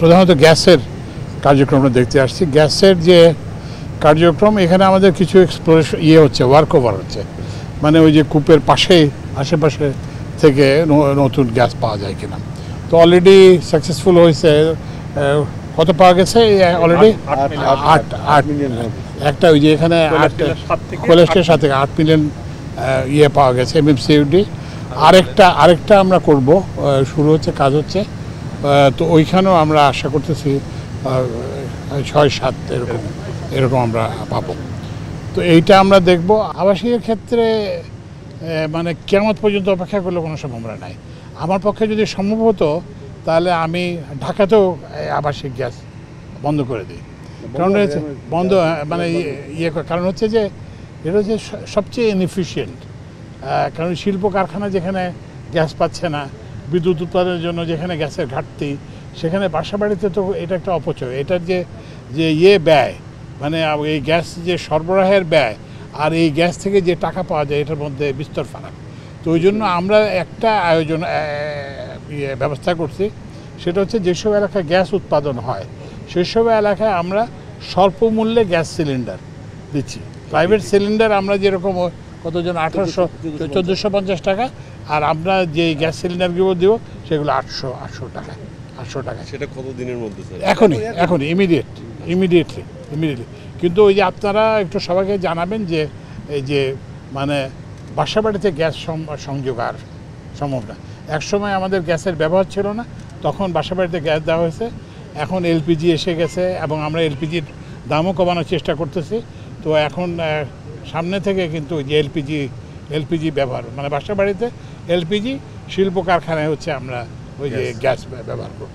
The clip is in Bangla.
প্রধানত গ্যাসের কার্যক্রমটা দেখতে আসছি। গ্যাসের যে কার্যক্রম এখানে আমাদের কিছু এক্সপ্লোরেশন হচ্ছে, ওয়ার্ক ওভার হচ্ছে, মানে ওই যে কূপের পাশে আশেপাশে থেকে নতুন গ্যাস পাওয়া যায় কিনা। তো অলরেডি সাকসেসফুল হয়েছে। কত পাওয়া গেছে অলরেডি? 8 মিলিয়ন। একটা ওই যে এখানে কোলেস্টের সাথে 8 মিলিয়ন পাওয়া গেছে এমএমসিডি। আরেকটা আমরা করব, শুরু হচ্ছে, কাজ হচ্ছে। তো ওইখানেও আমরা আশা করতেছি 6-7 এরকম আমরা পাবো। তো এইটা আমরা দেখব। আবাসিকের ক্ষেত্রে মানে কিয়ামত পর্যন্ত অপেক্ষা করলে কোনো সম্ভাবনা নাই। আমার পক্ষে যদি সম্ভব হতো তাহলে আমি ঢাকাতেও আবাসিক গ্যাস বন্ধ করে দিই। কারণ বন্ধ মানে কারণ হচ্ছে যে এটা হচ্ছে সবচেয়ে ইনএফিশিয়েন্ট। কারণ শিল্প কারখানা যেখানে গ্যাস পাচ্ছে না, বিদ্যুৎ উৎপাদনের জন্য যেখানে গ্যাসের ঘাটতি, সেখানে বাসা বাড়িতে তো এটা একটা অপচয়। এটার যে ব্যয়, মানে এই গ্যাস যে সরবরাহের ব্যয় আর এই গ্যাস থেকে যে টাকা পাওয়া যায়, এটার মধ্যে বিস্তর ফারাক। তো ওই জন্য আমরা একটা আয়োজন ব্যবস্থা করছি, সেটা হচ্ছে যেসব এলাকায় গ্যাস উৎপাদন হয় সেসব এলাকায় আমরা স্বল্প মূল্যে গ্যাস সিলিন্ডার দিচ্ছি। প্রাইভেট সিলিন্ডার আমরা যেরকম কতজন 1450 টাকা, আর আমরা যে গ্যাস সিলিন্ডারগুলো দিব সেগুলো 800 টাকা। সেটা কত দিনের মধ্যে? এখনই ইমিডিয়েটলি। কিন্তু ওই যে আপনারা একটু সবাইকে জানাবেন যে এই যে মানে বাসা বাড়িতে গ্যাস সংযোগ আর সম্ভব না। একসময় আমাদের গ্যাসের ব্যবহার ছিল না, তখন বাসা বাড়িতে গ্যাস দেওয়া হয়েছে। এখন এলপিজি এসে গেছে এবং আমরা এলপিজির দামও কমানোর চেষ্টা করতেছি। তো এখন সামনে থেকে কিন্তু যে এলপিজি ব্যবহার, মানে বাসা বাড়িতে এলপিজি, শিল্প কারখানায় হচ্ছে আমরা ওই যে গ্যাস ব্যবহার করব।